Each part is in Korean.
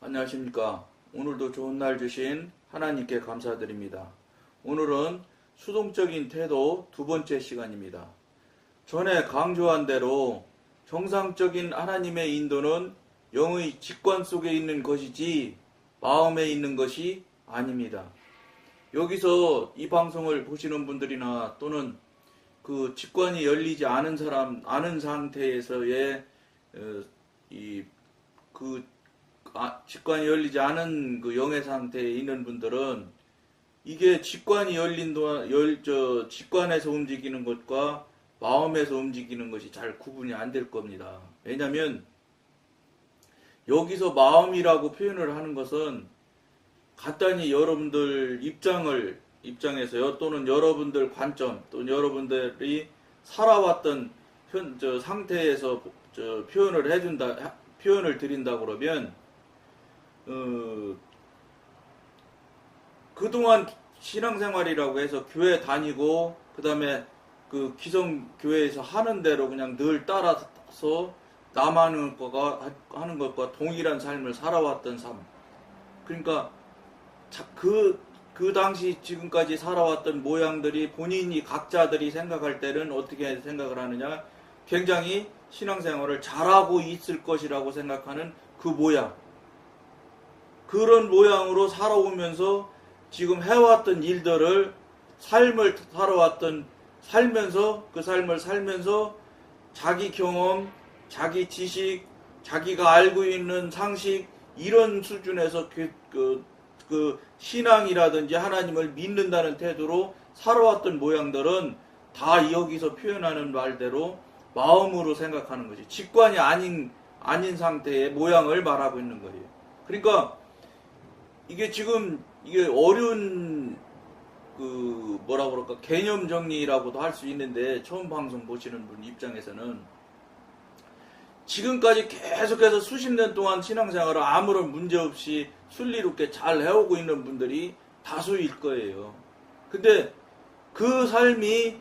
안녕하십니까. 오늘도 좋은 날 주신 하나님께 감사드립니다. 오늘은 수동적인 태도 두 번째 시간입니다. 전에 강조한 대로 정상적인 하나님의 인도는 영의 직관 속에 있는 것이지 마음에 있는 것이 아닙니다. 여기서 이 방송을 보시는 분들이나 또는 그 직관이 열리지 않은 사람, 아는 상태에서의 직관이 열리지 않은 그 영의 상태에 있는 분들은 이게 직관이 열린 동안 직관에서 움직이는 것과 마음에서 움직이는 것이 잘 구분이 안 될 겁니다. 왜냐하면 여기서 마음이라고 표현을 하는 것은 간단히 여러분들 입장에서요, 또는 여러분들 관점, 또는 여러분들이 살아왔던 상태에서 표현을 드린다 그러면, 그동안 신앙생활이라고 해서 교회 다니고, 그 다음에 그 기성교회에서 하는 대로 그냥 늘 따라서 남 하는 것과 동일한 삶을 살아왔던 삶. 그러니까, 그 당시 지금까지 살아왔던 모양들이 본인이 각자들이 생각할 때는 어떻게 생각을 하느냐, 굉장히 신앙생활을 잘하고 있을 것이라고 생각하는 그 모양, 그런 모양으로 살아오면서 지금 해왔던 일들을 살면서 그 삶을 살면서 자기 경험, 자기 지식, 자기가 알고 있는 상식, 이런 수준에서 그 신앙이라든지 하나님을 믿는다는 태도로 살아왔던 모양들은 다 여기서 표현하는 말대로 마음으로 생각하는 거지. 직관이 아닌 상태의 모양을 말하고 있는 거예요. 그러니까 이게 지금 이게 어려운 개념 정리라고도 할 수 있는데, 처음 방송 보시는 분 입장에서는 지금까지 계속해서 수십 년 동안 신앙생활을 아무런 문제 없이 순리롭게 잘 해오고 있는 분들이 다수일 거예요. 근데 그 삶이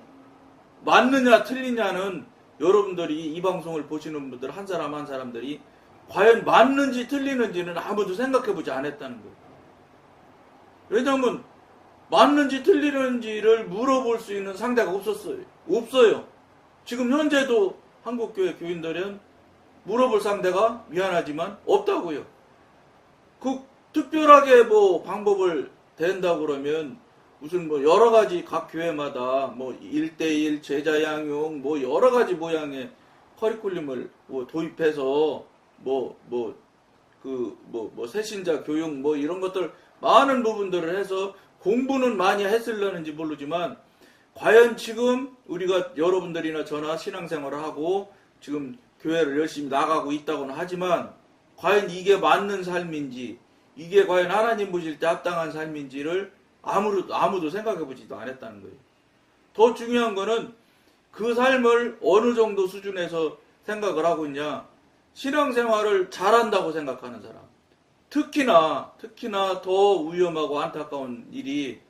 맞느냐 틀리냐는 여러분들이 이 방송을 보시는 분들 한 사람 한 사람들이 과연 맞는지 틀리는지는 아무도 생각해보지 않았다는 거예요. 왜냐하면 맞는지 틀리는지를 물어볼 수 있는 상대가 없어요. 지금 현재도 한국교회 교인들은 물어볼 상대가 미안하지만 없다고요. 특별하게 방법을 댄다고 그러면 무슨 여러 가지 각 교회마다 1대1 제자 양육 여러 가지 모양의 커리큘럼을 도입해서 새신자 교육 이런 것들 많은 부분들을 해서 공부는 많이 했을려는지 모르지만, 과연 지금 우리가 여러분들이나 저나 신앙생활을 하고 지금 교회를 열심히 나가고 있다고는 하지만 과연 이게 맞는 삶인지, 이게 과연 하나님 보실 때 합당한 삶인지를 아무도 생각해보지도 않았다는 거예요. 더 중요한 거는 그 삶을 어느 정도 수준에서 생각을 하고 있냐, 신앙생활을 잘한다고 생각하는 사람. 특히나 더 위험하고 안타까운 일이,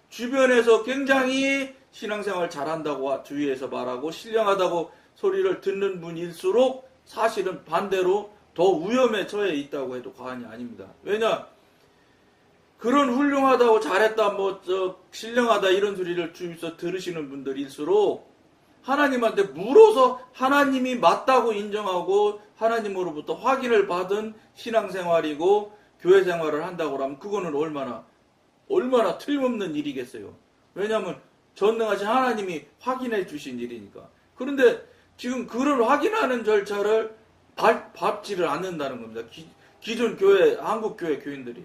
주변에서 굉장히 신앙생활 잘한다고 주위에서 말하고 신령하다고 소리를 듣는 분일수록 사실은 반대로 더 위험에 처해 있다고 해도 과언이 아닙니다. 왜냐? 그런 훌륭하다고 잘했다, 신령하다 이런 소리를 주위에서 들으시는 분들일수록 하나님한테 물어서 하나님이 맞다고 인정하고 하나님으로부터 확인을 받은 신앙생활이고 교회 생활을 한다고 하면 그거는 얼마나 틀림없는 일이겠어요. 왜냐하면 전능하신 하나님이 확인해 주신 일이니까. 그런데 지금 그런 확인하는 절차를 밟지를 않는다는 겁니다. 기존 교회, 한국교회 교인들이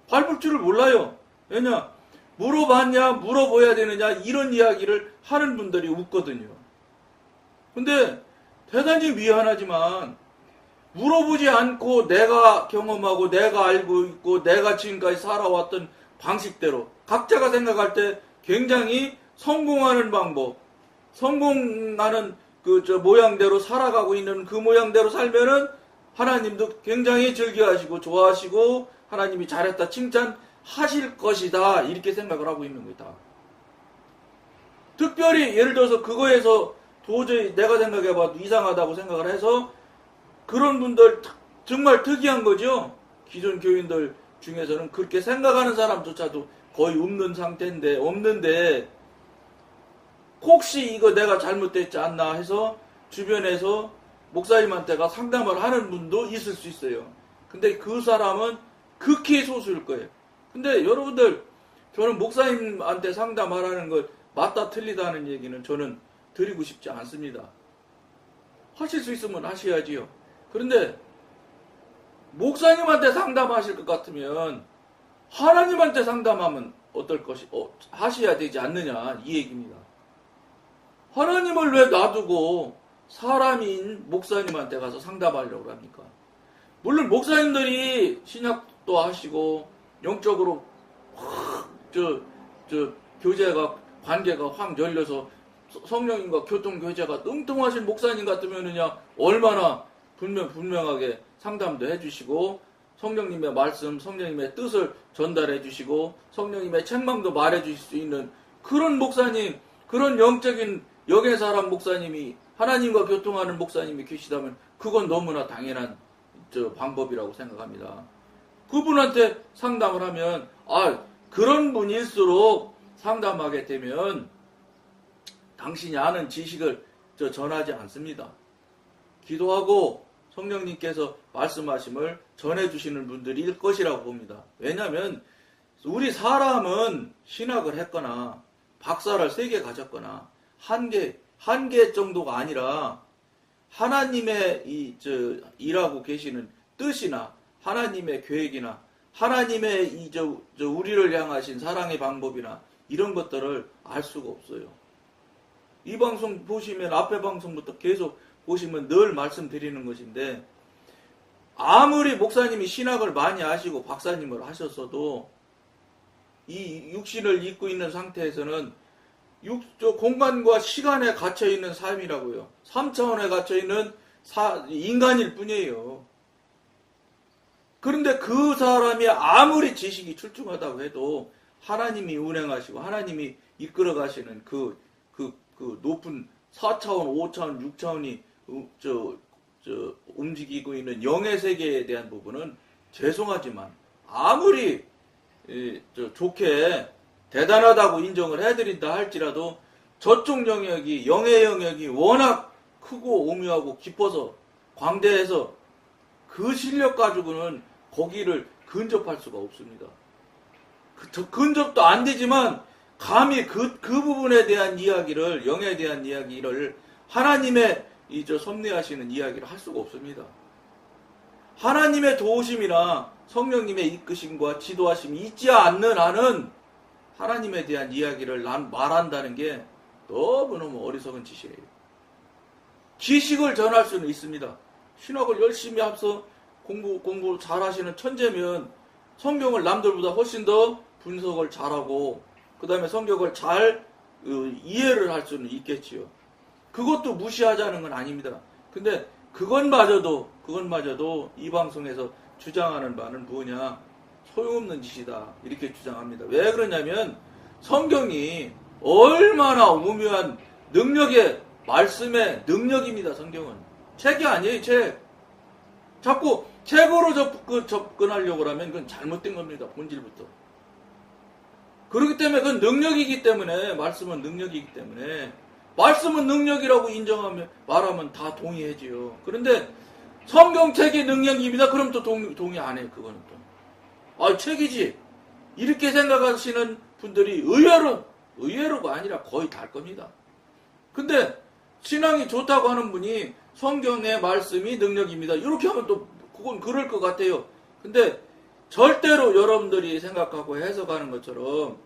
밟을 줄을 몰라요. 왜냐? 물어봤냐, 물어봐야 되느냐, 이런 이야기를 하는 분들이 웃거든요. 근데 대단히 미안하지만 물어보지 않고 내가 경험하고 내가 알고 있고 내가 지금까지 살아왔던 방식대로 각자가 생각할 때 굉장히 성공하는 방법, 성공하는 모양대로 살아가고 있는 그 모양대로 살면은 하나님도 굉장히 즐겨하시고 좋아하시고 하나님이 잘했다 칭찬하실 것이다, 이렇게 생각을 하고 있는 거다. 특별히 예를 들어서 그거에서 도저히 내가 생각해봐도 이상하다고 생각을 해서 그런 분들 정말 특이한 거죠. 기존 교인들 중에서는 그렇게 생각하는 사람조차도 거의 없는데 혹시 이거 내가 잘못됐지 않나 해서 주변에서 목사님한테가 상담을 하는 분도 있을 수 있어요. 근데 그 사람은 극히 소수일 거예요. 근데 여러분들, 저는 목사님한테 상담하라는 걸 맞다 틀리다는 얘기는 저는 드리고 싶지 않습니다. 하실 수 있으면 하셔야지요. 그런데 목사님한테 상담하실 것 같으면 하나님한테 상담하면 하셔야 되지 않느냐, 이 얘기입니다. 하나님을 왜 놔두고 사람인 목사님한테 가서 상담하려고 합니까? 물론 목사님들이 신약도 하시고 영적으로 관계가 확 열려서 성령님과 교통교제가 뚱뚱하신 목사님 같으면은야 얼마나 분명하게 상담도 해주시고 성령님의 말씀, 성령님의 뜻을 전달해 주시고 성령님의 책망도 말해 주실 수 있는 그런 목사님, 그런 영적인 영의 사람 목사님이, 하나님과 교통하는 목사님이 계시다면 그건 너무나 당연한 방법이라고 생각합니다. 그분한테 상담을 하면 그런 분일수록 상담하게 되면 당신이 아는 지식을 전하지 않습니다. 기도하고 성령님께서 말씀하심을 전해주시는 분들일 것이라고 봅니다. 왜냐하면 우리 사람은 신학을 했거나 박사를 3개 가졌거나 한 개 정도가 아니라 하나님의 일하고 계시는 뜻이나 하나님의 계획이나 하나님의 우리를 향하신 사랑의 방법이나 이런 것들을 알 수가 없어요. 이 방송 보시면 앞에 방송부터 계속 보시면 늘 말씀드리는 것인데, 아무리 목사님이 신학을 많이 하시고 박사님을 하셨어도 이 육신을 입고 있는 상태에서는 공간과 시간에 갇혀있는 삶이라고요. 3차원에 갇혀있는 인간일 뿐이에요. 그런데 그 사람이 아무리 지식이 출중하다고 해도 하나님이 운행하시고 하나님이 이끌어 가시는 그 높은 4차원, 5차원, 6차원이 움직이고 있는 영의 세계에 대한 부분은 죄송하지만 아무리 좋게 대단하다고 인정을 해드린다 할지라도 저쪽 영역이, 영의 영역이 워낙 크고 오묘하고 깊어서 광대해서 그 실력 가지고는 거기를 근접할 수가 없습니다. 근접도 안 되지만 감히 그 부분에 대한 이야기를, 영에 대한 이야기를 하나님의 섭리하시는 이야기를 할 수가 없습니다. 하나님의 도우심이나 성령님의 이끄심과 지도하심이 있지 않는 한은 하나님에 대한 이야기를 말한다는 게 너무너무 어리석은 짓이에요. 지식을 전할 수는 있습니다. 신학을 열심히 합서 공부 잘하시는 천재면 성경을 남들보다 훨씬 더 분석을 잘하고 그 다음에 성경을 잘 이해를 할 수는 있겠지요. 그것도 무시하자는 건 아닙니다. 근데 그것마저도 이 방송에서 주장하는 바는 뭐냐? 소용없는 짓이다. 이렇게 주장합니다. 왜 그러냐면 성경이 얼마나 오묘한 능력의 말씀의 능력입니다. 성경은. 책이 아니에요. 책. 자꾸 책으로 접근하려고 하면 그건 잘못된 겁니다. 본질부터. 그렇기 때문에 그건 능력이기 때문에, 말씀은 능력이기 때문에, 말씀은 능력이라고 말하면 다 동의해지요. 그런데 성경책이 능력입니다. 그럼 또 동의 안 해요. 그거는 또. 책이지. 이렇게 생각하시는 분들이 의외로가 아니라 거의 다일 겁니다. 근데 신앙이 좋다고 하는 분이 성경의 말씀이 능력입니다. 이렇게 하면 또 그건 그럴 것 같아요. 근데 절대로 여러분들이 생각하고 해석하는 것처럼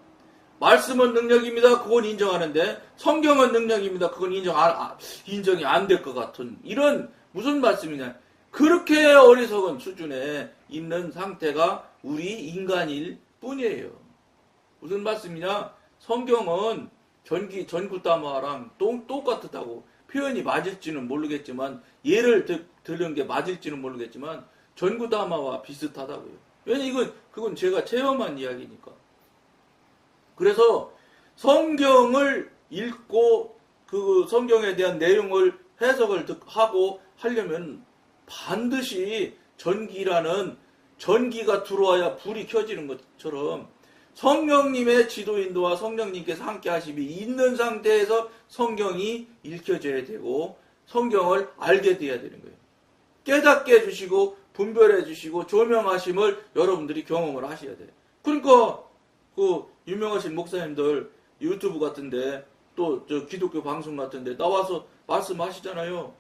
말씀은 능력입니다. 그건 인정하는데 성경은 능력입니다. 그건 인정이 안 될 것 같은 이런 무슨 말씀이냐. 그렇게 어리석은 수준에 있는 상태가 우리 인간일 뿐이에요. 무슨 말씀이냐. 성경은 전구다마랑 똑같다고 표현이 맞을지는 모르겠지만 예를 들은 게 맞을지는 모르겠지만 전구다마와 비슷하다고요. 왜냐면 그건 제가 체험한 이야기니까. 그래서 성경을 읽고 그 성경에 대한 내용을 해석을 하고 하려면 반드시 전기라는 전기가 들어와야 불이 켜지는 것처럼 성령님의 지도인도와 성령님께서 함께 하심이 있는 상태에서 성경이 읽혀져야 되고 성경을 알게 돼야 되는 거예요. 깨닫게 해주시고 분별해 주시고 조명하심을 여러분들이 경험을 하셔야 돼요. 그러니까 그 유명하신 목사님들 유튜브 같은데 또 저 기독교 방송 같은데 나와서 말씀하시잖아요.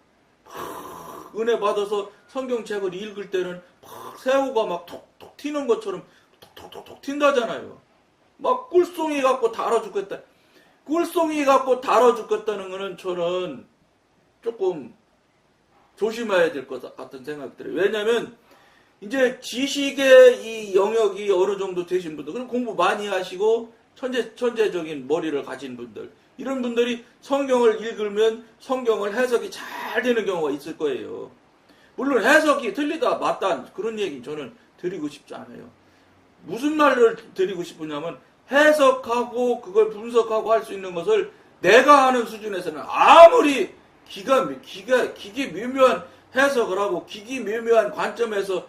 은혜 받아서 성경책을 읽을 때는 막 새우가 막 톡톡 튀는 것처럼 톡톡톡 튄다잖아요. 막 꿀송이 갖고 달아 죽겠다. 꿀송이 갖고 달아 죽겠다는 거는 저는 조금 조심해야 될 것 같은 생각이 들어요. 왜냐면 이제 지식의 이 영역이 어느 정도 되신 분들, 그럼 공부 많이 하시고 천재적인 머리를 가진 분들, 이런 분들이 성경을 읽으면 성경을 해석이 잘 되는 경우가 있을 거예요. 물론 해석이 틀리다 맞다 그런 얘기 저는 드리고 싶지 않아요. 무슨 말을 드리고 싶으냐면 해석하고 그걸 분석하고 할 수 있는 것을 내가 하는 수준에서는 아무리 기계 묘묘한 해석을 하고 기기 묘묘한 관점에서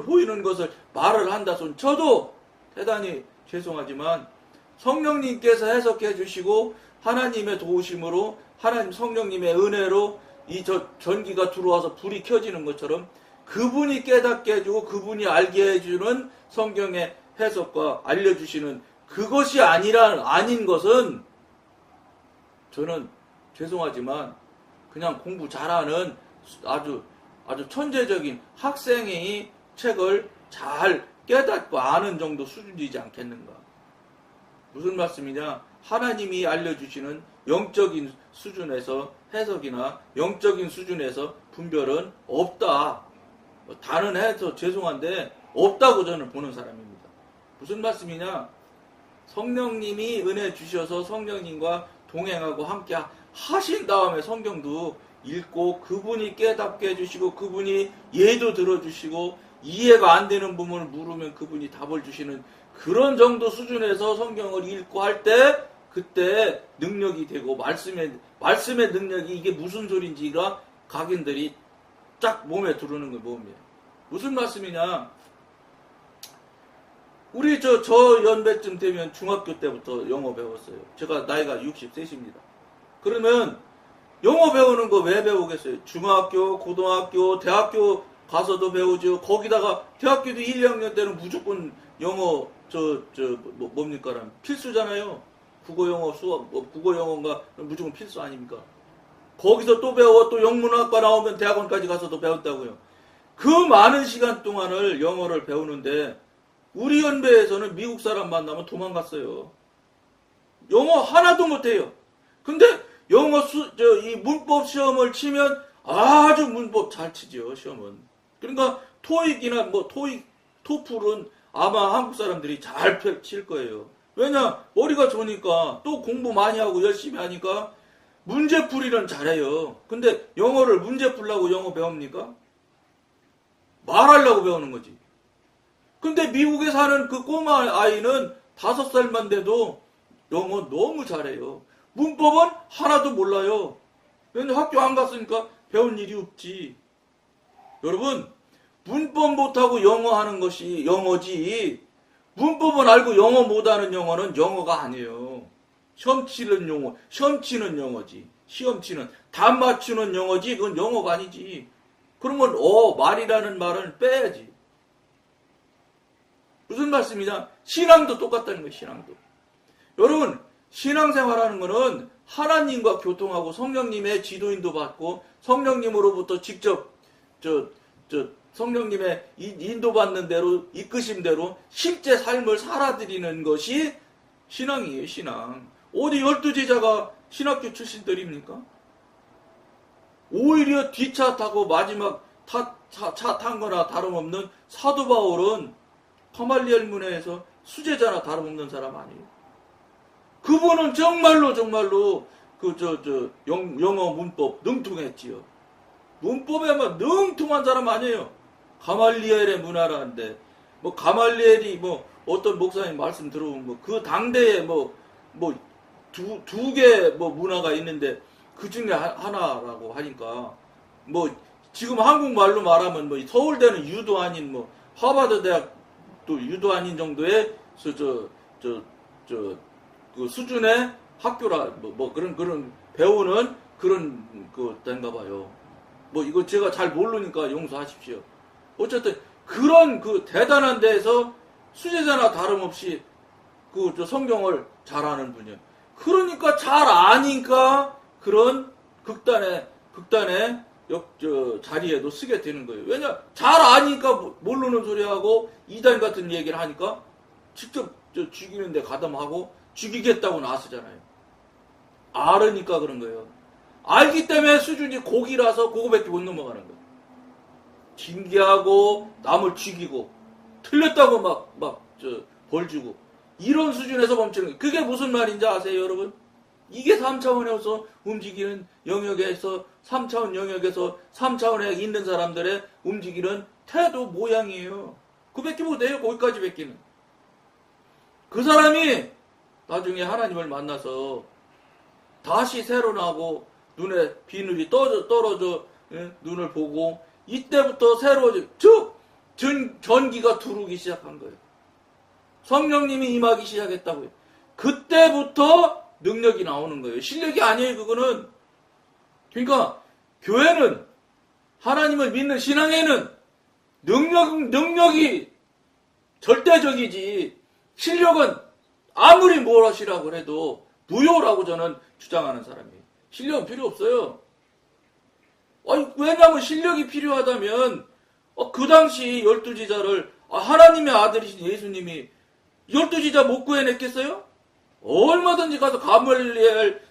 보이는 것을 말을 한다 손 쳐도 대단히 죄송하지만 성령님께서 해석해 주시고 하나님의 도우심으로 하나님 성령님의 은혜로 이 전기가 들어와서 불이 켜지는 것처럼 그분이 깨닫게 해주고 그분이 알게 해주는 성경의 해석과 알려주시는 그것이 아닌 것은 저는 죄송하지만 그냥 공부 잘하는 아주 천재적인 학생이 책을 잘 깨닫고 아는 정도 수준이지 않겠는가. 무슨 말씀이냐? 하나님이 알려주시는 영적인 수준에서 해석이나 영적인 수준에서 분별은 없다. 단언해서 죄송한데 없다고 저는 보는 사람입니다. 무슨 말씀이냐? 성령님이 은혜 주셔서 성령님과 동행하고 함께 하신 다음에 성경도 읽고 그분이 깨닫게 해주시고 그분이 예도 들어주시고 이해가 안 되는 부분을 물으면 그분이 답을 주시는 그런 정도 수준에서 성경을 읽고 할 때 그때 능력이 되고 말씀의 능력이 이게 무슨 소린지가 각인들이 쫙 몸에 들어오는 걸 봅니다. 무슨 말씀이냐? 우리 저 연배쯤 되면 중학교 때부터 영어 배웠어요. 제가 나이가 63입니다. 그러면 영어 배우는 거 왜 배우겠어요? 중학교, 고등학교, 대학교 가서도 배우죠. 거기다가 대학교도 1, 2학년 때는 무조건 영어 뭡니까? 필수잖아요. 국어 영어 수학 국어 영어가 무조건 필수 아닙니까? 거기서 또 배워 또 영문학과 나오면 대학원까지 가서도 배웠다고요. 그 많은 시간 동안을 영어를 배우는데 우리 연배에서는 미국 사람 만나면 도망갔어요. 영어 하나도 못해요. 근데 영어 이 문법 시험을 치면 아주 문법 잘 치죠, 시험은. 그러니까 토익이나 토플은 아마 한국 사람들이 잘 칠 거예요. 왜냐? 머리가 좋으니까 또 공부 많이 하고 열심히 하니까 문제풀이는 잘해요. 근데 영어를 문제 풀라고 영어 배웁니까? 말하려고 배우는 거지. 근데 미국에 사는 그 꼬마 아이는 5살만 돼도 영어 너무 잘해요. 문법은 하나도 몰라요. 왜냐면 학교 안 갔으니까 배운 일이 없지. 여러분, 문법 못하고 영어 하는 것이 영어지, 문법은 알고 영어 못하는 영어는 영어가 아니에요. 시험 치는 영어지. 시험 치는, 답 맞추는 영어지, 그건 영어가 아니지. 그러면 말이라는 말은 빼야지. 무슨 말씀이냐? 신앙도 똑같다는 거예요, 신앙도. 여러분, 신앙생활하는 거는 하나님과 교통하고 성령님의 지도인도 받고 성령님으로부터 직접 성령님의 인도받는 대로 이끄심대로 실제 삶을 살아드리는 것이 신앙이에요, 신앙. 어디 12제자가 신학교 출신들입니까? 오히려 뒷차 타고 마지막 차 탄 거나 다름없는 사도 바울은 가말리엘 문화에서 수제자나 다름없는 사람 아니에요. 그분은 정말로 영어 문법 능통했지요. 문법에만 능통한 사람 아니에요. 가말리엘의 문화라는데 가말리엘이 어떤 목사님 말씀 들어보면 그 당대에 두 개 문화가 있는데 그 중에 하나라고 하니까 지금 한국말로 말하면 서울대는 유도 아닌 하버드 대학도 유도 아닌 정도의 그 수준의 학교라 뭐 그런 배우는 그런 그 된가 봐요. 뭐 이거 제가 잘 모르니까 용서하십시오. 어쨌든 그런 그 대단한 데에서 수제자나 다름없이 그 성경을 잘하는 분이에요. 그러니까 잘 아니까 그런 극단의 자리에도 쓰게 되는 거예요. 왜냐 잘 아니까 모르는 소리하고 이단 같은 얘기를 하니까 직접 죽이는데 가담하고 죽이겠다고 나서잖아요. 알으니까 그런 거예요. 알기 때문에 수준이 고기라서 그거밖에 못 넘어가는 거예요. 징계하고 남을 죽이고 틀렸다고 벌 주고 이런 수준에서 멈추는 거예요. 그게 무슨 말인지 아세요, 여러분? 이게 3차원에서 움직이는 영역에서 3차원 영역에서 3차원에 있는 사람들의 움직이는 태도 모양이에요. 그밖에 못해요. 거기까지 밖에는. 그 사람이 나중에 하나님을 만나서 다시 새로 나고 눈에 비늘이 떨어져 눈을 보고 이때부터 새로 즉 전기가 두르기 시작한 거예요. 성령님이 임하기 시작했다고요. 그때부터 능력이 나오는 거예요. 실력이 아니에요. 그거는. 그러니까 교회는 하나님을 믿는 신앙에는 능력이 절대적이지 실력은 아무리 뭘 하시라고 해도 무효라고 저는 주장하는 사람이에요. 실력은 필요 없어요. 왜냐하면 실력이 필요하다면 그 당시 12지자를 하나님의 아들이신 예수님이 12지자 못 구해냈겠어요? 얼마든지 가서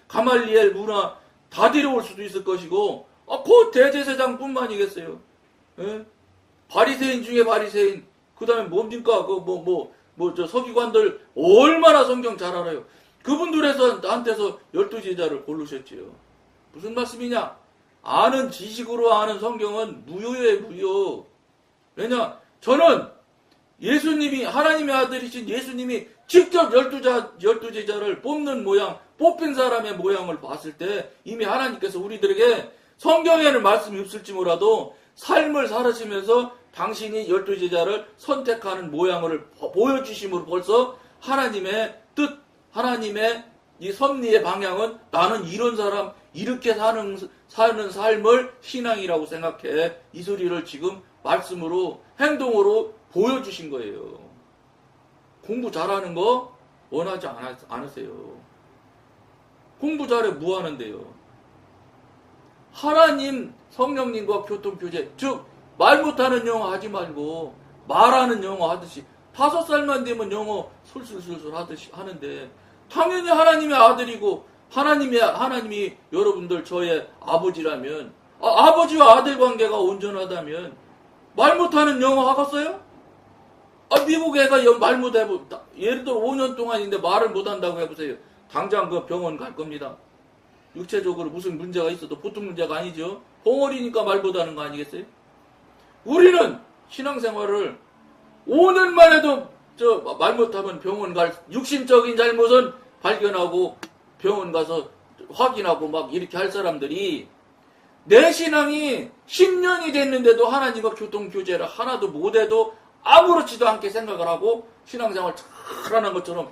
가말리엘 문화 다 데려올 수도 있을 것이고 그 대제사장뿐만이겠어요. 예? 바리새인 중에 바리새인 그 다음에 뭡니까 저 서기관들 얼마나 성경 잘 알아요. 그분들한테서 12제자를 고르셨지요. 무슨 말씀이냐? 아는 지식으로 아는 성경은 무효예요, 무효. 왜냐? 저는 예수님이, 하나님의 아들이신 예수님이 직접 12제자를 뽑는 모양, 뽑힌 사람의 모양을 봤을 때 이미 하나님께서 우리들에게 성경에는 말씀이 없을지 몰라도 삶을 살으시면서 당신이 12제자를 선택하는 모양을 보여주심으로 벌써 하나님의 뜻, 하나님의 이 섭리의 방향은 나는 이런 사람, 이렇게 사는 삶을 신앙이라고 생각해. 이 소리를 지금 말씀으로, 행동으로 보여주신 거예요. 공부 잘하는 거 원하지 않으세요. 공부 잘해 뭐 하는데요? 하나님 성령님과 교통교제, 즉 말 못하는 영어 하지 말고 말하는 영어 하듯이 5살만 되면 영어 술술술술 하듯이 하는데 당연히 하나님의 아들이고 하나님이 여러분들 저의 아버지라면 아버지와 아들 관계가 온전하다면 말 못하는 영어 하겠어요? 미국 애가 말 못해보 예를 들어 5년 동안인데 말을 못한다고 해보세요. 당장 그 병원 갈 겁니다. 육체적으로 무슨 문제가 있어도 보통 문제가 아니죠. 벙어리니까 말 못하는 거 아니겠어요? 우리는 신앙생활을 5년만 해도 말 못하면 병원 갈 육신적인 잘못은 발견하고 병원 가서 확인하고 막 이렇게 할 사람들이 내 신앙이 10년이 됐는데도 하나님과 교통교제를 하나도 못해도 아무렇지도 않게 생각을 하고 신앙생활 잘하는 것처럼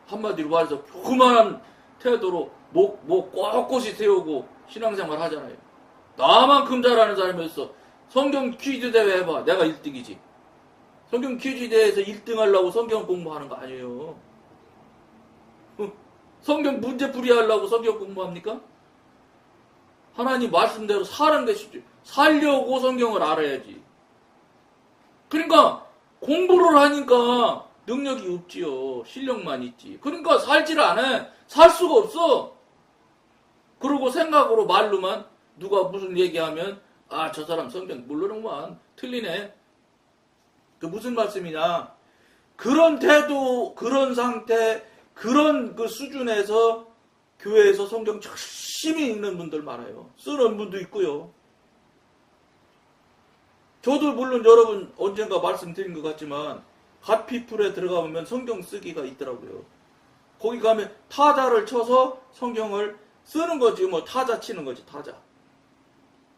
한마디로 말해서 그만한 태도로 목 꼿꼿이 세우고 신앙생활 하잖아요. 나만큼 잘하는 사람이 있어. 성경 퀴즈 대회 해봐. 내가 1등이지. 성경 퀴즈 대회에서 1등 하려고 성경 공부하는 거 아니에요. 성경 문제풀이 하려고 성경 공부합니까? 하나님 말씀대로 사는 게 쉽지. 살려고 성경을 알아야지. 그러니까 공부를 하니까 능력이 없지요. 실력만 있지. 그러니까 살지를 않아. 살 수가 없어. 그러고 생각으로 말로만 누가 무슨 얘기하면 저 사람 성경 모르는구만. 틀리네. 그 무슨 말씀이냐. 그런 태도, 그런 상태, 그런 그 수준에서 교회에서 성경 열심히 읽는 분들 많아요. 쓰는 분도 있고요. 저도 물론 여러분 언젠가 말씀드린 것 같지만 갓피플에 들어가 보면 성경 쓰기가 있더라고요. 거기 가면 타자를 쳐서 성경을 쓰는 거지. 타자 치는 거지. 타자.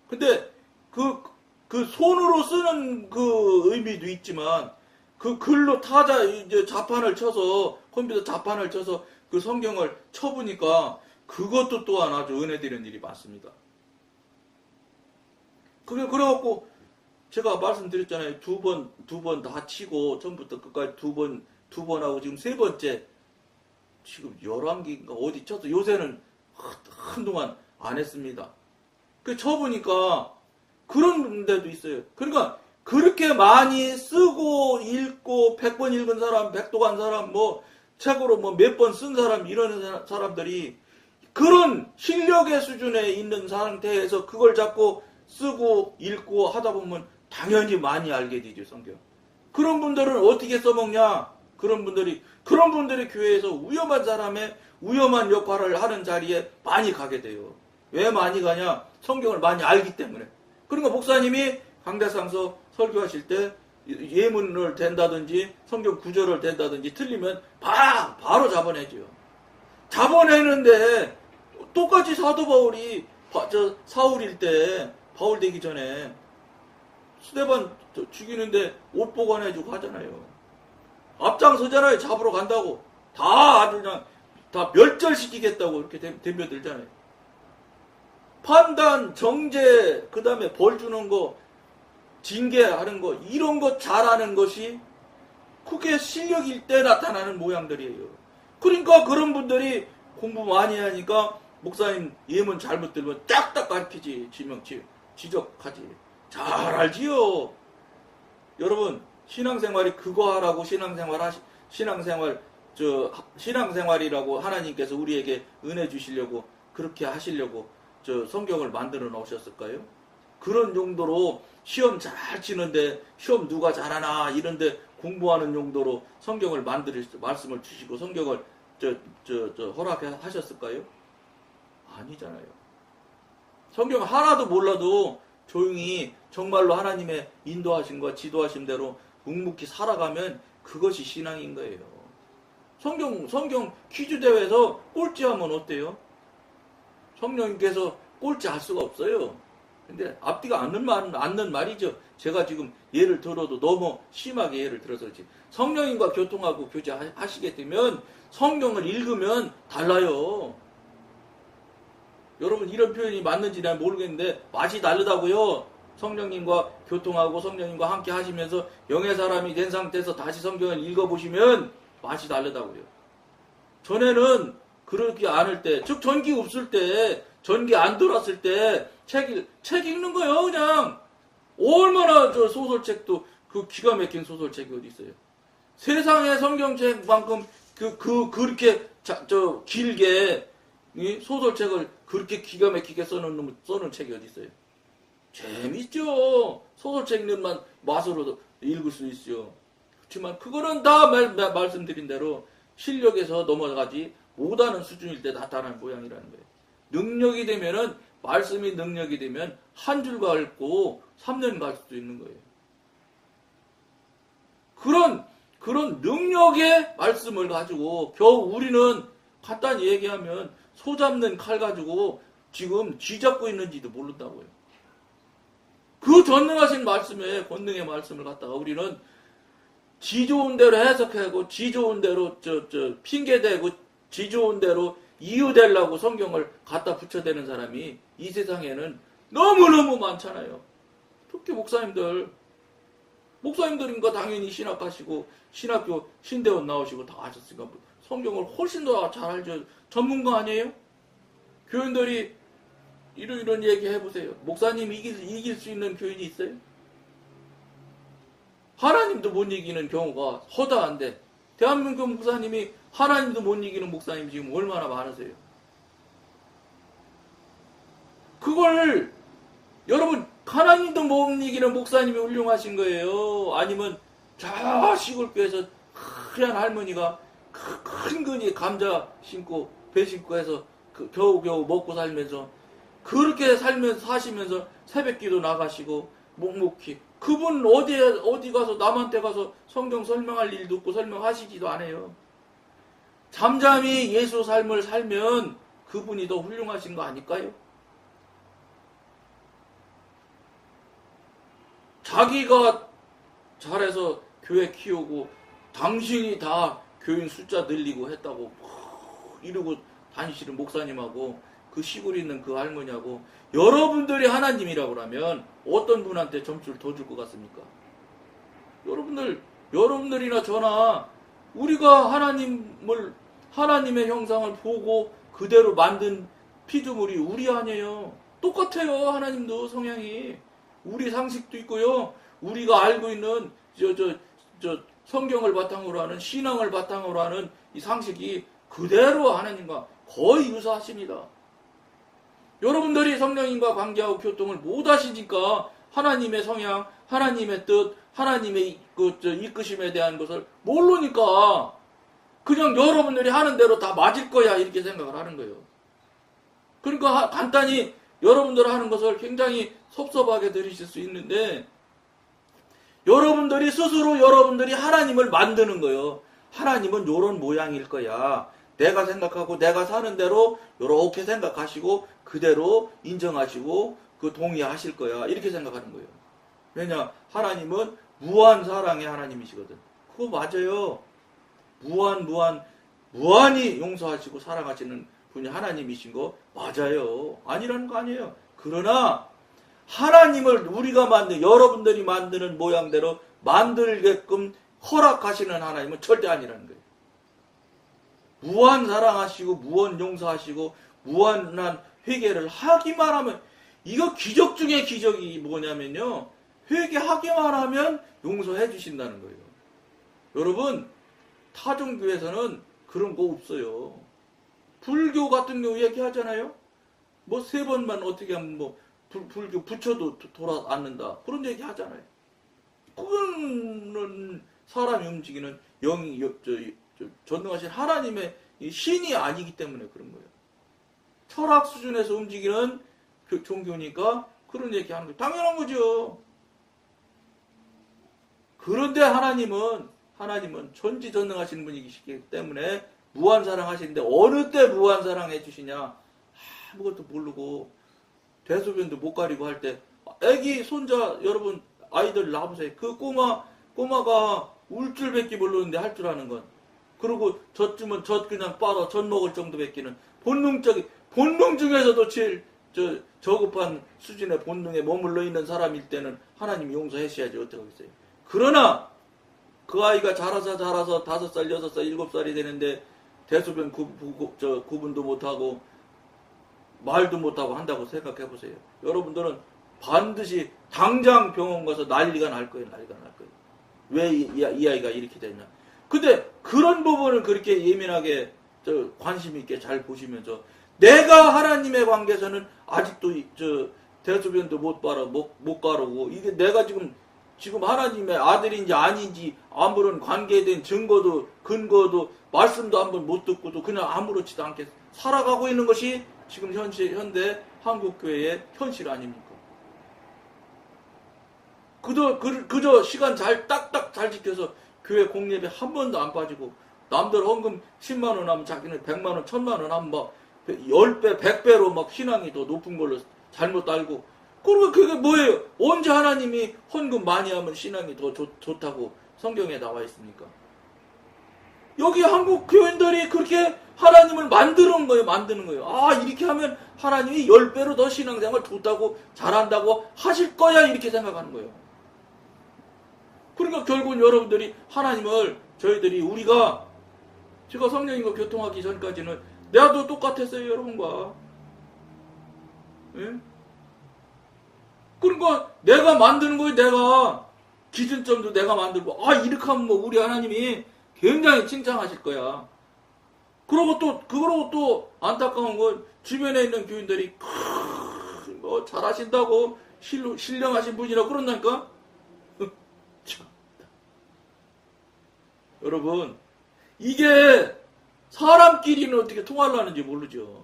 근데 그 그 손으로 쓰는 그 의미도 있지만 그 글로 타자 이제 자판을 쳐서 컴퓨터 자판을 쳐서 그 성경을 쳐보니까 그것도 또한 아주 은혜되는 일이 많습니다. 그래갖고 제가 말씀드렸잖아요. 두 번 다 치고 처음부터 끝까지 두 번 하고 지금 세 번째 지금 11개인가 어디 쳐서 요새는 한동안 안 했습니다. 그 쳐보니까 그런 데도 있어요. 그러니까 그렇게 많이 쓰고 읽고 100번 읽은 사람, 100도간 사람, 뭐 책으로 뭐 몇 번 쓴 사람 이런 사람들이 그런 실력의 수준에 있는 상태에서 그걸 자꾸 쓰고 읽고 하다 보면 당연히 많이 알게 되죠, 성경. 그런 분들은 어떻게 써먹냐? 그런 분들이 교회에서 위험한 사람의 위험한 역할을 하는 자리에 많이 가게 돼요. 왜 많이 가냐? 성경을 많이 알기 때문에. 그러니까 목사님이 강대상서 설교하실 때 예문을 댄다든지 성경 구절을 댄다든지 틀리면 바로 잡아내죠. 잡아내는데 똑같이 사도 바울이 사울일 때 바울 되기 전에 스데반 죽이는데 옷 보관해주고 하잖아요. 앞장서잖아요. 잡으러 간다고. 다 아주 그냥 다 멸절시키겠다고 이렇게 덤벼들잖아요. 판단, 정죄, 그 다음에 벌 주는 거, 징계하는 거, 이런 거 잘하는 것이 그게 실력일 때 나타나는 모양들이에요. 그러니까 그런 분들이 공부 많이 하니까 목사님 예문 잘못 들면 딱딱 가르치지, 지적하지. 잘 알지요. 여러분, 신앙생활이 그거 하라고 신앙생활이라고 하나님께서 우리에게 은혜 주시려고 그렇게 하시려고 성경을 만들어 놓으셨을까요? 그런 정도로 시험 잘 치는데 시험 누가 잘하나 이런데 공부하는 용도로 성경을 말씀을 주시고 성경을 허락하셨을까요? 아니잖아요. 성경 하나도 몰라도 조용히 정말로 하나님의 인도하심과 지도하심 대로 묵묵히 살아가면 그것이 신앙인 거예요. 성경 퀴즈 대회에서 꼴찌하면 어때요? 성령님께서 꼴찌할 수가 없어요. 근데 앞뒤가 않는 말이죠. 제가 지금 예를 들어도 너무 심하게 예를 들어서 그렇지. 성령님과 교통하고 교제하시게 되면 성경을 읽으면 달라요. 여러분 이런 표현이 맞는지 난 모르겠는데 맛이 다르다고요. 성령님과 교통하고 성령님과 함께 하시면서 영의 사람이 된 상태에서 다시 성경을 읽어보시면 맛이 다르다고요. 전에는 그러지 않을 때, 즉 전기 없을 때, 전기 안 돌았을 때 책 읽는 거예요. 그냥 얼마나 소설책도 그 기가 막힌 소설책이 어디 있어요. 세상의 성경책만큼 그렇게 길게 소설책을 그렇게 기가 막히게 써놓은 책이 어디 있어요. 재밌죠. 소설책 읽는 맛으로도 읽을 수 있어요. 그렇지만 그거는 다 말씀드린 대로 실력에서 넘어가지 못하는 수준일 때 나타나는 모양이라는 거예요. 능력이 되면은 말씀이 능력이 되면 한 줄 갈고 3년 갈 수도 있는 거예요. 그런 능력의 말씀을 가지고 겨우 우리는 간단히 얘기하면 소 잡는 칼 가지고 지금 쥐 잡고 있는지도 모른다고요. 그 전능하신 말씀에 권능의 말씀을 갖다가 우리는 지 좋은 대로 해석하고 지 좋은 대로 핑계대고 지 좋은 대로 이유되려고 성경을 갖다 붙여대는 사람이 이 세상에는 너무너무 많잖아요. 특히 목사님들인가 당연히 신학하시고 신학교 신대원 나오시고 다 하셨으니까 성경을 훨씬 더 잘 알죠. 전문가 아니에요? 교인들이 이런 얘기 해보세요. 목사님 이길 수 있는 교인이 있어요? 하나님도 못 이기는 경우가 허다한데 대한민국 목사님이 하나님도 못 이기는 목사님이 지금 얼마나 많으세요? 그걸 여러분 하나님도 못 이기는 목사님이 훌륭하신 거예요? 아니면 저 시골교에서 하얀 할머니가 큰 근이 감자 심고 배 심고 해서 겨우겨우 먹고 살면서 그렇게 사시면서 새벽기도 나가시고 묵묵히 그분 어디 가서 남한테 가서 성경 설명할 일도 없고 설명하시지도 않아요. 잠잠히 예수 삶을 살면 그분이 더 훌륭하신 거 아닐까요? 자기가 잘해서 교회 키우고 당신이 다 교인 숫자 늘리고 했다고 이러고 다니시는 목사님하고 그 시골에 있는 그 할머니하고 여러분들이 하나님이라고 하면 어떤 분한테 점수를 더 줄 것 같습니까? 여러분들이나 저나 우리가 하나님의 형상을 보고 그대로 만든 피조물이 우리 아니에요. 똑같아요. 하나님도 성향이. 우리 상식도 있고요. 우리가 알고 있는 성경을 바탕으로 하는 신앙을 바탕으로 하는 이 상식이 그대로 하나님과 거의 유사하십니다. 여러분들이 성령님과 관계하고 교통을 못 하시니까 하나님의 성향, 하나님의 뜻, 하나님의 이끄심에 대한 것을 모르니까 그냥 여러분들이 하는 대로 다 맞을 거야 이렇게 생각을 하는 거예요. 그러니까 간단히 여러분들 하는 것을 굉장히 섭섭하게 들으실 수 있는데 여러분들이 스스로 여러분들이 하나님을 만드는 거예요. 하나님은 요런 모양일 거야. 내가 생각하고 내가 사는 대로 요렇게 생각하시고 그대로 인정하시고 그 동의하실 거야. 이렇게 생각하는 거예요. 왜냐? 하나님은 무한 사랑의 하나님이시거든. 그거 맞아요. 무한히 용서하시고 사랑하시는 분이 하나님이신 거 맞아요. 아니라는 거 아니에요. 그러나 하나님을 우리가 여러분들이 만드는 모양대로 만들게끔 허락하시는 하나님은 절대 아니라는 거예요. 무한 사랑하시고 무한 용서하시고 무한한 회개를 하기만 하면 이거 기적 중에 기적이 뭐냐면요. 회개하기만 하면 용서해 주신다는 거예요. 여러분 타종교에서는 그런 거 없어요. 불교 같은 경우 얘기하잖아요. 뭐 3번만 어떻게 하면 불교 부처도 돌아앉는다. 그런 얘기 하잖아요. 그거는 사람이 움직이는 전능하신 하나님의 신이 아니기 때문에 그런 거예요. 철학 수준에서 움직이는 종교니까 그런 얘기 하는 거예요. 당연한 거죠. 그런데 하나님은 전지전능하신 분이시기 때문에 무한사랑 하시는데 어느 때 무한사랑 해주시냐 아무것도 모르고 대소변도 못 가리고 할 때 애기 손자 여러분 아이들 낳아보세요. 그 꼬마가 울 줄밖에 모르는데 할 줄 아는 건 그리고 젖주면 젖 그냥 빨아 젖 먹을 정도밖에는 본능 중에서도 제일 저급한 수준의 본능에 머물러 있는 사람일 때는 하나님이 용서하셔야지 어떡하겠어요. 그러나 그 아이가 자라서 5살, 6살, 7살이 되는데 대소변 구분도 못하고 말도 못하고 한다고 생각해보세요. 여러분들은 반드시 당장 병원 가서 난리가 날 거예요. 왜 이 아이가 이렇게 됐냐. 근데 그런 부분을 그렇게 예민하게 관심 있게 잘 보시면서 내가 하나님의 관계에서는 아직도 대소변도 못 가르고 이게 내가 지금 하나님의 아들인지 아닌지 아무런 관계에 대한 증거도 근거도 말씀도 한번 못 듣고도 그냥 아무렇지도 않게 살아가고 있는 것이 지금 현대 한국교회의 현실 아닙니까? 그저 시간 딱딱 잘 지켜서 교회 공예배 한 번도 안 빠지고 남들 헌금 10만원 하면 자기는 100만원, 1000만원 하면 막 10배, 100배로 막 신앙이 더 높은 걸로 잘못 알고 그러면 그게 뭐예요? 언제 하나님이 헌금 많이 하면 신앙이 더 좋다고 성경에 나와 있습니까? 여기 한국 교인들이 그렇게 하나님을 만드는 거예요. 아, 이렇게 하면 하나님이 10배로 더 신앙생활 좋다고 잘한다고 하실 거야 이렇게 생각하는 거예요. 그러니까 결국은 여러분들이 하나님을 우리가 제가 성령님과 교통하기 전까지는 나도 똑같았어요 여러분과. 예? 그러니까 내가 만드는 거예요. 내가 기준점도 내가 만들고 이렇게 하면 우리 하나님이 굉장히 칭찬하실 거야. 그러고 또 안타까운 건 주변에 있는 교인들이 잘하신다고 신령하신 분이라고 그런다니까. 여러분 이게 사람끼리는 어떻게 통하려는지 모르죠.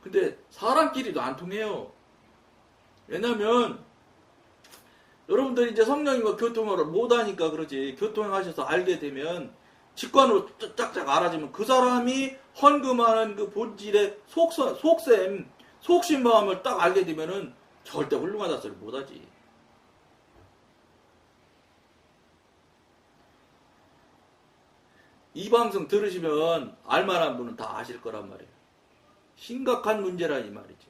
근데 사람끼리도 안 통해요. 왜냐면 여러분들이 이제 성령님과 교통을 못하니까 그러지. 교통하셔서 알게 되면 직관으로 짝짝 알아지면 그 사람이 헌금하는 그 본질의 속심 마음을 딱 알게 되면은 절대 훌륭하다 소리 못하지. 이 방송 들으시면 알만한 분은 다 아실 거란 말이에요. 심각한 문제라 이 말이지.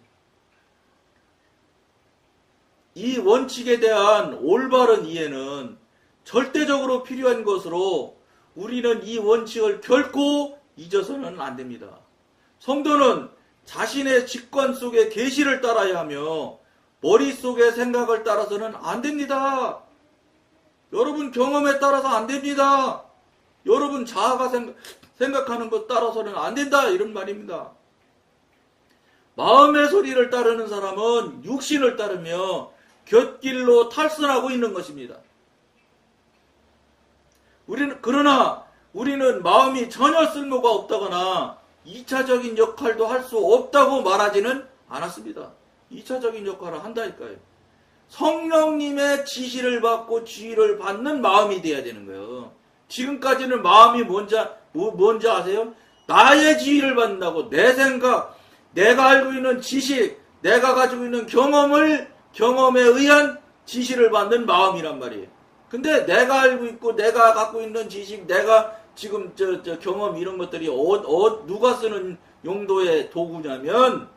이 원칙에 대한 올바른 이해는 절대적으로 필요한 것으로 우리는 이 원칙을 결코 잊어서는 안 됩니다. 성도는 자신의 직관 속의 계시를 따라야 하며 머릿속의 생각을 따라서는 안 됩니다. 여러분 경험에 따라서 안 됩니다. 여러분 자아가 생각하는 것 따라서는 안 된다 이런 말입니다. 마음의 소리를 따르는 사람은 육신을 따르며 곁길로 탈선하고 있는 것입니다. 그러나 우리는 마음이 전혀 쓸모가 없다거나 2차적인 역할도 할 수 없다고 말하지는 않았습니다. 2차적인 역할을 한다니까요. 성령님의 지시를 받고 지휘를 받는 마음이 돼야 되는 거예요. 지금까지는 마음이 뭔지 아세요? 나의 지휘를 받는다고 내 생각, 내가 알고 있는 지식, 내가 가지고 있는 경험에 의한 지시를 받는 마음이란 말이에요. 근데 내가 알고 있고 내가 갖고 있는 지식, 내가 지금 경험 이런 것들이 누가 쓰는 용도의 도구냐면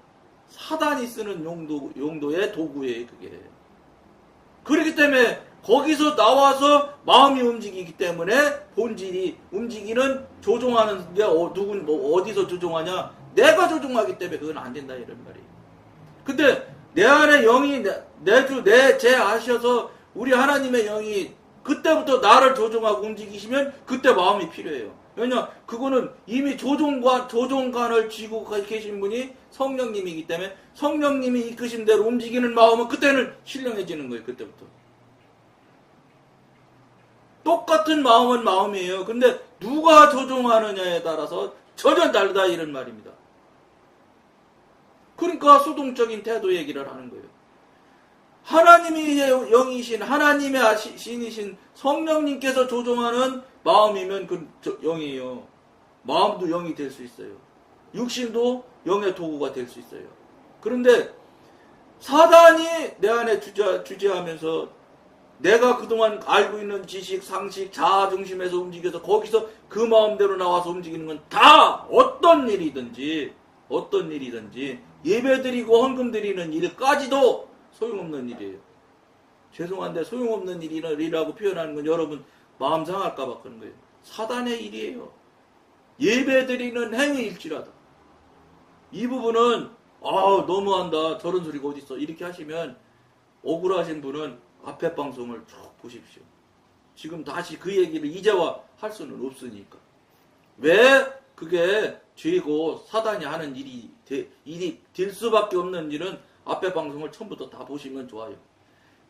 사단이 쓰는 용도의 도구예요, 그게. 그렇기 때문에 거기서 나와서 마음이 움직이기 때문에 본질이 움직이는 조종하는 게 어디서 조종하냐? 내가 조종하기 때문에 그건 안 된다 이런 말이에요. 근데 내 안에 영이 제 아셔서 우리 하나님의 영이 그때부터 나를 조종하고 움직이시면 그때 마음이 필요해요. 왜냐? 그거는 이미 조종관을 쥐고 계신 분이 성령님이기 때문에 성령님이 이끄신 대로 움직이는 마음은 그때는 신령해지는 거예요. 그때부터. 똑같은 마음은 마음이에요. 근데 누가 조종하느냐에 따라서 전혀 다르다 이런 말입니다. 그러니까 수동적인 태도 얘기를 하는 거예요. 하나님이 영이신 하나님의 신이신 성령님께서 조종하는 마음이면 그 영이에요. 마음도 영이 될 수 있어요. 육신도 영의 도구가 될 수 있어요. 그런데 사단이 내 안에 주재하면서 내가 그동안 알고 있는 지식, 상식, 자아 중심에서 움직여서 거기서 그 마음대로 나와서 움직이는 건 다 어떤 일이든지 예배드리고 헌금 드리는 일까지도 소용없는 일이에요. 죄송한데 소용없는 일이라고 표현하는 건 여러분 마음 상할까봐 그런 거예요. 사단의 일이에요. 예배드리는 행위일지라도. 이 부분은 너무한다. 저런 소리가 어딨어. 이렇게 하시면 억울하신 분은 앞에 방송을 쭉 보십시오. 지금 다시 그 얘기를 이제와 할 수는 없으니까. 왜 그게 죄고 사단이 하는 일이 될 수밖에 없는 일은 앞에 방송을 처음부터 다 보시면 좋아요.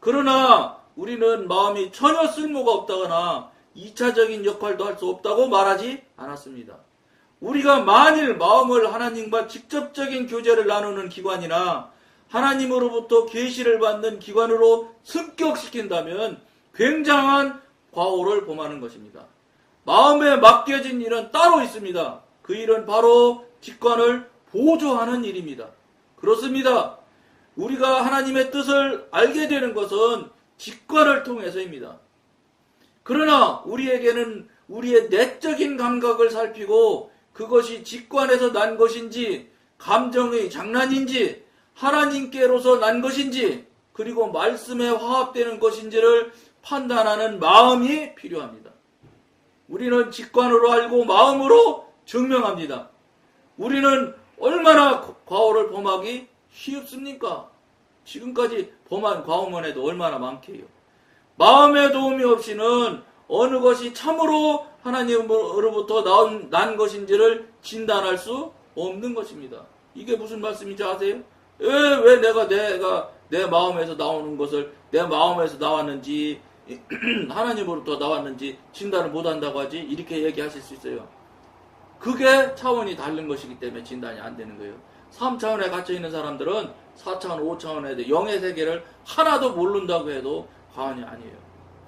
그러나 우리는 마음이 전혀 쓸모가 없다거나 2차적인 역할도 할 수 없다고 말하지 않았습니다. 우리가 만일 마음을 하나님과 직접적인 교제를 나누는 기관이나 하나님으로부터 계시를 받는 기관으로 습격시킨다면 굉장한 과오를 범하는 것입니다. 마음에 맡겨진 일은 따로 있습니다. 그 일은 바로 직관을 보조하는 일입니다. 그렇습니다. 우리가 하나님의 뜻을 알게 되는 것은 직관을 통해서입니다. 그러나 우리에게는 우리의 내적인 감각을 살피고 그것이 직관에서 난 것인지 감정의 장난인지 하나님께로서 난 것인지 그리고 말씀에 화합되는 것인지를 판단하는 마음이 필요합니다. 우리는 직관으로 알고 마음으로 증명합니다. 우리는 얼마나 과오를 범하기 쉽습니까? 지금까지 범한 과오만 해도 얼마나 많게요. 마음의 도움이 없이는 어느 것이 참으로 하나님으로부터 난 것인지를 진단할 수 없는 것입니다. 이게 무슨 말씀인지 아세요? 왜 내가 내 마음에서 나오는 것을 내 마음에서 나왔는지 하나님으로부터 나왔는지 진단을 못한다고 하지? 이렇게 얘기하실 수 있어요. 그게 차원이 다른 것이기 때문에 진단이 안 되는 거예요. 3차원에 갇혀있는 사람들은 4차원, 5차원에 영의 세계를 하나도 모른다고 해도 과언이 아니에요.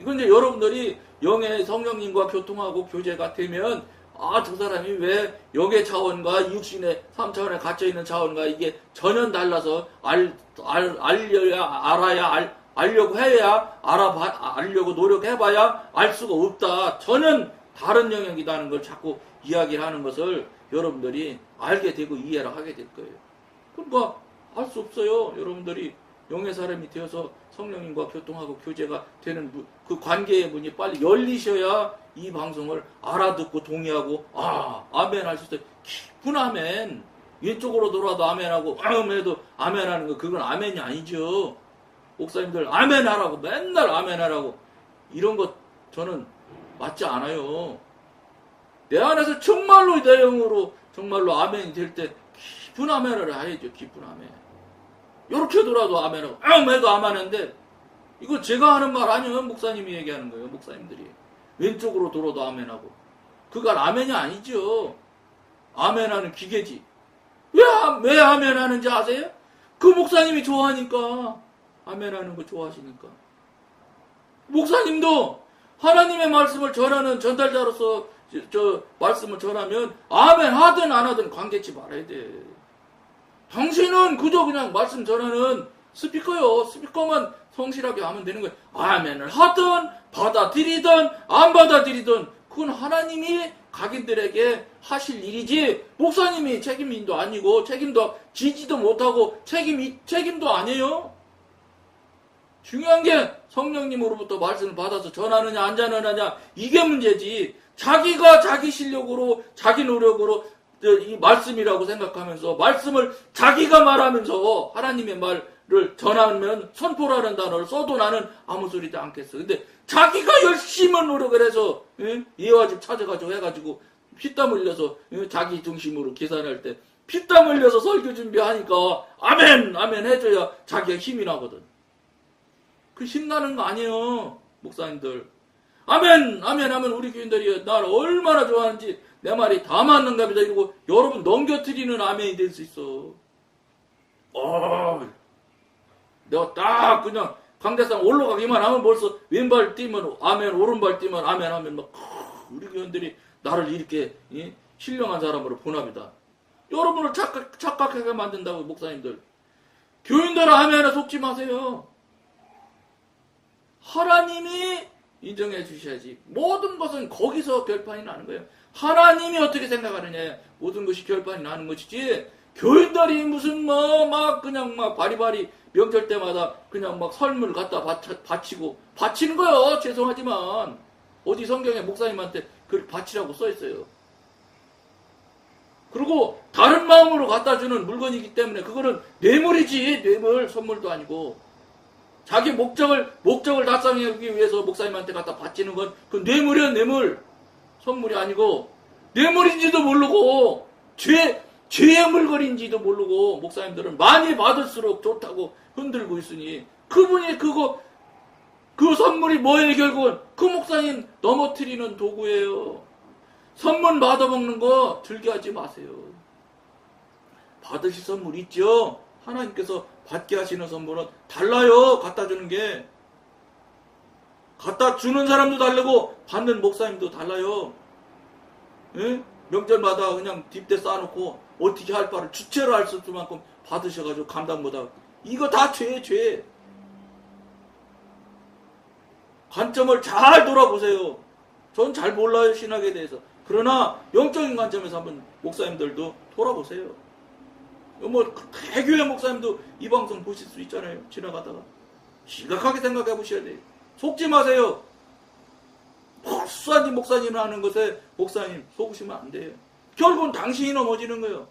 이건 이제 여러분들이 영의 성령님과 교통하고 교제가 되면 저 사람이 왜 영의 차원과 육신의 3차원에 갇혀있는 차원과 이게 전혀 달라서 알려고 해야 알려고 노력해봐야 알 수가 없다. 전혀 다른 영역이라는 걸 자꾸 이야기를 하는 것을 여러분들이 알게 되고 이해를 하게 될 거예요. 그러니까 알 수 없어요. 여러분들이 영의 사람이 되어서 성령님과 교통하고 교제가 되는 그 관계의 문이 빨리 열리셔야 이 방송을 알아듣고 동의하고 아멘 할 수 있어요. 깊은 아멘. 왼쪽으로 돌아도 아멘하고 해도 아멘하는 거 그건 아멘이 아니죠. 목사님들 아멘 하라고 맨날 아멘 하라고 이런 것 저는 맞지 않아요. 내 안에서 정말로 내 영으로 정말로 아멘이 될 때 깊은 아멘을 해야죠. 깊은 아멘. 요렇게 돌아도 아멘하고 해도 아멘인데 이거 제가 하는 말 아니에요. 목사님이 얘기하는 거예요. 목사님들이 왼쪽으로 돌아도 아멘하고 그건 아멘이 아니죠. 아멘하는 기계지. 왜 아멘하는지 아세요? 그 목사님이 좋아하니까 아멘하는 거 좋아하시니까. 목사님도 하나님의 말씀을 전하는 전달자로서 저 말씀을 전하면 아멘 하든 안 하든 관계치 말아야 돼. 당신은 그저 그냥 말씀 전하는 스피커요. 스피커만 성실하게 하면 되는 거예요. 아멘을 하든 받아들이든 안 받아들이든 그건 하나님이 각인들에게 하실 일이지 목사님이 책임도 아니고 책임도 지지도 못하고 책임도 아니에요. 중요한 게 성령님으로부터 말씀을 받아서 전하느냐 안 전하느냐 이게 문제지. 자기가 자기 실력으로 자기 노력으로 이 말씀이라고 생각하면서 말씀을 자기가 말하면서 하나님의 말을 전하면 선포라는 단어를 써도 나는 아무 소리도 않겠어. 근데 자기가 열심히 노력을 해서 예화집 찾아가지고 해가지고 피땀 흘려서 자기 중심으로 계산할 때 피땀 흘려서 설교 준비하니까 아멘 아멘 해줘야 자기가 힘이 나거든. 그 힘나는 거 아니에요. 목사님들 아멘 아멘 하면 우리 교인들이 나를 얼마나 좋아하는지 내 말이 다 맞는가 보다 이러고 여러분 넘겨뜨리는 아멘이 될 수 있어. 내가 딱 그냥 강대상 올라가기만 하면 벌써 왼발 뛰면 아멘, 오른발 뛰면 아멘 하면 막 우리 교인들이 나를 이렇게 신령한 사람으로 보납니다. 여러분을 착각하게 만든다고 목사님들. 교인들 아멘에 속지 마세요. 하나님이 인정해 주셔야지. 모든 것은 거기서 결판이 나는 거예요. 하나님이 어떻게 생각하느냐 모든 것이 결판이 나는 것이지 교인들이 무슨 막 그냥 막 바리바리 명절 때마다 그냥 막 설물 갖다 바치는 거요. 죄송하지만 어디 성경에 목사님한테 그 바치라고 써 있어요. 그리고 다른 마음으로 갖다 주는 물건이기 때문에 그거는 뇌물이지. 뇌물 선물도 아니고 자기 목적을 달성하기 위해서 목사님한테 갖다 바치는 건 그 뇌물이야. 뇌물. 선물이 아니고 뇌물인지도 모르고 죄의 물건인지도 모르고 목사님들은 많이 받을수록 좋다고 흔들고 있으니 그분이 그 선물이 뭐예요? 결국은 그 목사님 넘어뜨리는 도구예요. 선물 받아먹는 거 즐겨하지 마세요. 받으실 선물 있죠? 하나님께서 받게 하시는 선물은 달라요. 갖다 주는 게. 갖다 주는 사람도 다르고 받는 목사님도 달라요. 예? 명절마다 그냥 뒷대 쌓아놓고 어떻게 할 바를 주체로 할 수 있을 만큼 받으셔가지고 감당 못하고 이거 다 죄. 관점을 잘 돌아보세요. 전 잘 몰라요. 신학에 대해서. 그러나 영적인 관점에서 한번 목사님들도 돌아보세요. 대교회 목사님도 이 방송 보실 수 있잖아요. 지나가다가. 심각하게 생각해 보셔야 돼요. 속지 마세요. 목사님 하는 것에 목사님 속으시면 안 돼요. 결국은 당신이 넘어지는 거예요.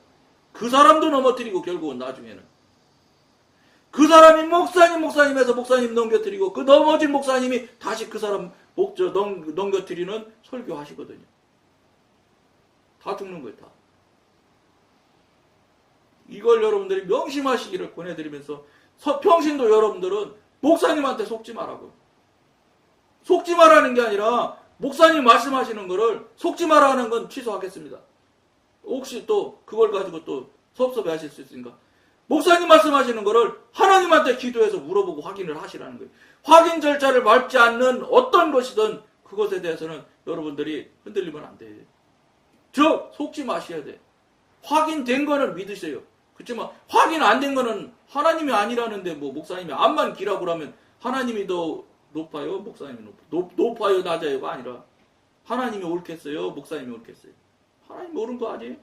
그 사람도 넘어뜨리고 결국은 나중에는. 그 사람이 목사님에서 목사님 넘겨뜨리고 그 넘어진 목사님이 다시 그 사람 넘겨뜨리는 설교하시거든요. 다 죽는 거예요. 다. 이걸 여러분들이 명심하시기를 권해드리면서 평신도 여러분들은 목사님한테 속지 말라고요. 속지 말라는 게 아니라 목사님 말씀하시는 거를 속지 말라는 건 취소하겠습니다. 혹시 또 그걸 가지고 또 섭섭해 하실 수 있으니까 목사님 말씀하시는 거를 하나님한테 기도해서 물어보고 확인을 하시라는 거예요. 확인 절차를 밟지 않는 어떤 것이든 그것에 대해서는 여러분들이 흔들리면 안 돼요. 즉 속지 마셔야 돼. 확인된 거는 믿으세요. 그렇지만 확인 안 된 거는 하나님이 아니라는데 뭐 목사님이 암만 기라고 하면 하나님이 더 높아요? 목사님이 높아요? 낮아요가 아니라 하나님이 옳겠어요? 목사님이 옳겠어요? 하나님이 옳은 거 아니에요?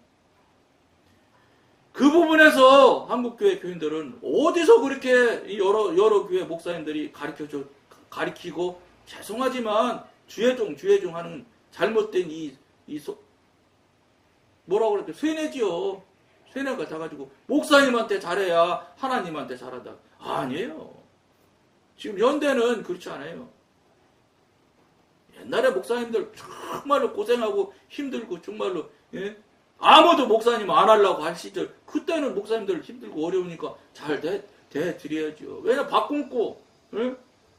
그 부분에서 한국교회 교인들은 어디서 그렇게 여러 교회 목사님들이 가리키고 죄송하지만 주의종 하는 잘못된 뭐라고 그럴까? 쇠뇌지요. 쇠뇌가 돼가지고 목사님한테 잘해야 하나님한테 잘한다. 아니에요. 지금 현대는 그렇지 않아요. 옛날에 목사님들 정말로 고생하고 힘들고 정말로 아무도 목사님 안 하려고 할 시절 그때는 목사님들 힘들고 어려우니까 잘 대드려야죠. 왜냐 밥 굶고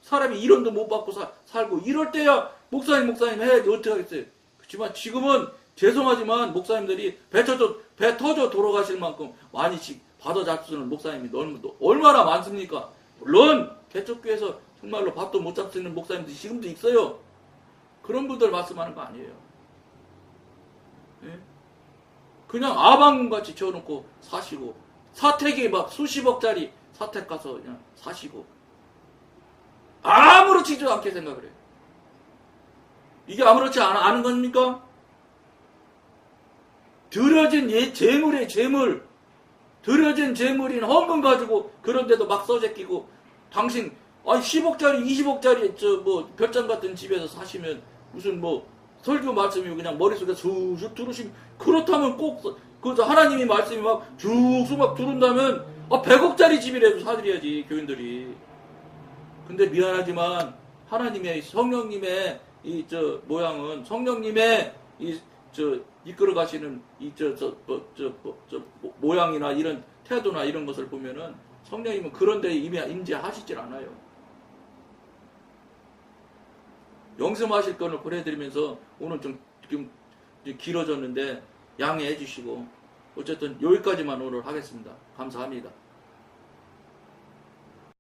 사람이 일원도 못 받고 살고 이럴 때야 목사님 해야지 어떻게 하겠어요. 그렇지만 지금은 죄송하지만 목사님들이 배 터져 돌아가실 만큼 많이 받아 잡수는 목사님이 얼마나 많습니까? 물론 개척교회에서 정말로 밥도 못 잡수는 목사님들이 지금도 있어요. 그런 분들 말씀하는 거 아니에요. 그냥 아방같이 지어놓고 사시고 사택이 막 수십억짜리 사택 가서 그냥 사시고 아무렇지도 않게 생각을 해요. 이게 아무렇지 않은 겁니까? 들여진 재물의 재물, 들여진 재물인 헌금 가지고 그런데도 막 써제끼고 당신 10억짜리 20억짜리 별장 같은 집에서 사시면 무슨 설교 말씀이 그냥 머릿속에 쑥쑥 들으시면 그렇다면 꼭 하나님이 말씀이 막 쭉쭉 막 들은다면 100억짜리 집이라도 사드려야지 교인들이. 근데 미안하지만 하나님의 성령님의 모양은 성령님의 이끌어 가시는 모양이나 이런 태도나 이런 것을 보면은 성령님은 그런 데에 이미 임재하시질 않아요. 영심하실 건을 보내드리면서 오늘 좀 길어졌는데 양해해 주시고 어쨌든 여기까지만 오늘 하겠습니다. 감사합니다.